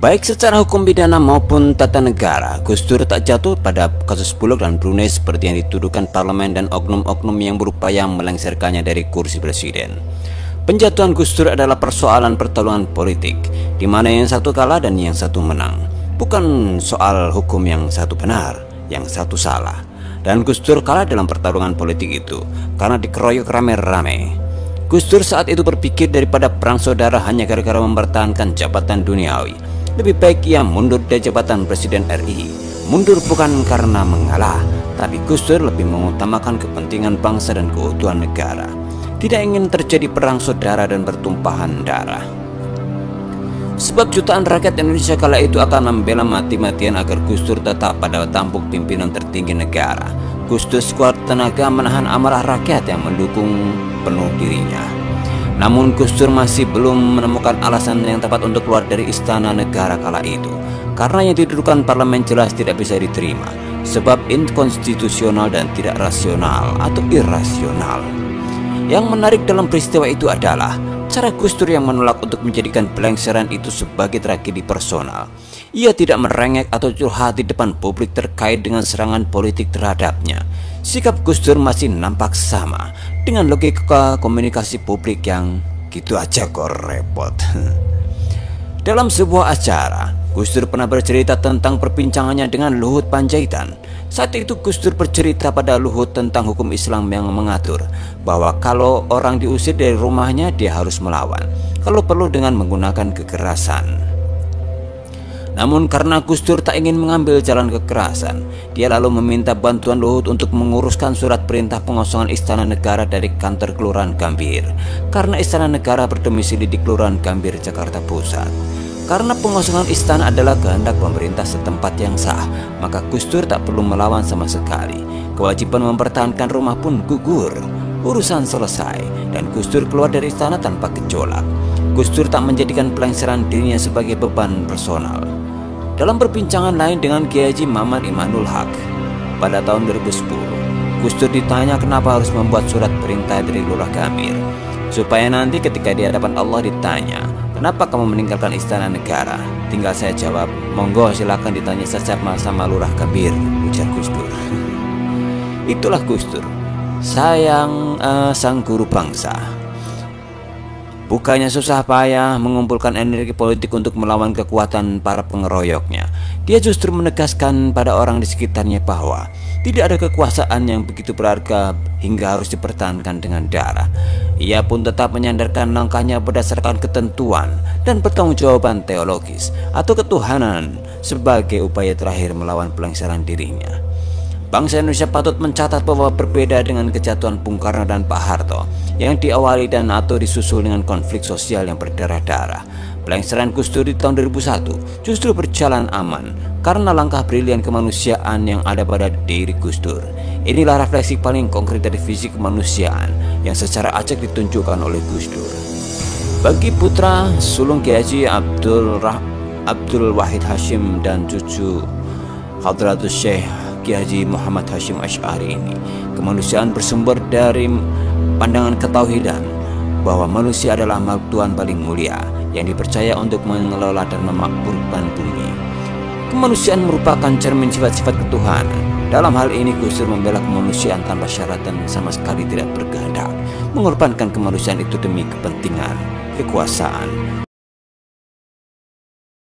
Baik secara hukum pidana maupun tata negara, Gus Dur tak jatuh pada kasus Bulog dan Brunei seperti yang dituduhkan parlemen dan oknum-oknum yang berupaya melengsarkannya dari kursi presiden. Penjatuhan Gus Dur adalah persoalan pertarungan politik, di mana yang satu kalah dan yang satu menang. Bukan soal hukum yang satu benar, yang satu salah. Dan Gus Dur kalah dalam pertarungan politik itu karena dikeroyok rame-rame. Gus Dur saat itu berpikir daripada perang saudara hanya gara-gara mempertahankan jabatan duniawi, lebih baik ia mundur dari jabatan Presiden RI. Mundur bukan karena mengalah, tapi Gus Dur lebih mengutamakan kepentingan bangsa dan keutuhan negara. Tidak ingin terjadi perang saudara dan pertumpahan darah. Sebab jutaan rakyat Indonesia kala itu akan membela mati-matian agar Gus Dur tetap pada tampuk pimpinan tertinggi negara. Gus Dur sekuat tenaga menahan amarah rakyat yang mendukung penuh dirinya. Namun Gus Dur masih belum menemukan alasan yang tepat untuk keluar dari istana negara kala itu, karena yang didudukan parlemen jelas tidak bisa diterima, sebab inkonstitusional dan tidak rasional atau irasional. Yang menarik dalam peristiwa itu adalah cara Gus Dur yang menolak untuk menjadikan pelengseran itu sebagai tragedi personal. Ia tidak merengek atau curhat di depan publik terkait dengan serangan politik terhadapnya. Sikap Gus Dur masih nampak sama, dengan logika komunikasi publik yang gitu aja kok repot. Dalam sebuah acara, Gus Dur pernah bercerita tentang perbincangannya dengan Luhut Panjaitan. Saat itu Gus Dur bercerita pada Luhut tentang hukum Islam yang mengatur bahwa kalau orang diusir dari rumahnya dia harus melawan, kalau perlu dengan menggunakan kekerasan. Namun karena Gus Dur tak ingin mengambil jalan kekerasan, dia lalu meminta bantuan Luhut untuk menguruskan surat perintah pengosongan Istana Negara dari kantor Kelurahan Gambir, karena Istana Negara berdomisili di Kelurahan Gambir, Jakarta Pusat. Karena pengosongan istana adalah kehendak pemerintah setempat yang sah, maka Gus Dur tak perlu melawan sama sekali. Kewajiban mempertahankan rumah pun gugur. Urusan selesai, dan Gus Dur keluar dari istana tanpa gejolak. Gus Dur tak menjadikan pelengseran dirinya sebagai beban personal. Dalam perbincangan lain dengan Kiai Haji Maman Imanul Haq pada tahun 2010, Gus Dur ditanya kenapa harus membuat surat perintah dari Lurah Gambir, supaya nanti ketika di hadapan Allah ditanya, kenapa kamu meninggalkan istana negara? Tinggal saya jawab, monggo silakan ditanya saja sama Lurah Gambir, ujar Gus Dur. Itulah Gus Dur, sang guru bangsa. Bukannya susah payah mengumpulkan energi politik untuk melawan kekuatan para pengeroyoknya, dia justru menegaskan pada orang di sekitarnya bahwa tidak ada kekuasaan yang begitu berharga hingga harus dipertahankan dengan darah. Ia pun tetap menyandarkan langkahnya berdasarkan ketentuan dan pertanggungjawaban teologis atau ketuhanan sebagai upaya terakhir melawan pelengseran dirinya. Bangsa Indonesia patut mencatat bahwa berbeda dengan kejatuhan Bung Karno dan Pak Harto yang diawali dan atau disusul dengan konflik sosial yang berdarah-darah, pelengseran Gus Dur di tahun 2001 justru berjalan aman karena langkah brilian kemanusiaan yang ada pada diri Gus Dur. Inilah refleksi paling konkret dari visi kemanusiaan yang secara acak ditunjukkan oleh Gus Dur. Bagi putra sulung Kiai Haji Abdul Wahid Hashim dan cucu Hadratus Syekh Kiai Haji Muhammad Hashim Asy'ari ini, kemanusiaan bersumber dari pandangan ketauhidan bahwa manusia adalah makhluk Tuhan paling mulia yang dipercaya untuk mengelola dan memakmurkan bumi. Kemanusiaan merupakan cermin sifat-sifat ketuhanan. Dalam hal ini Gus Dur membela kemanusiaan tanpa syarat dan sama sekali tidak berkehendak mengorbankan kemanusiaan itu demi kepentingan kekuasaan.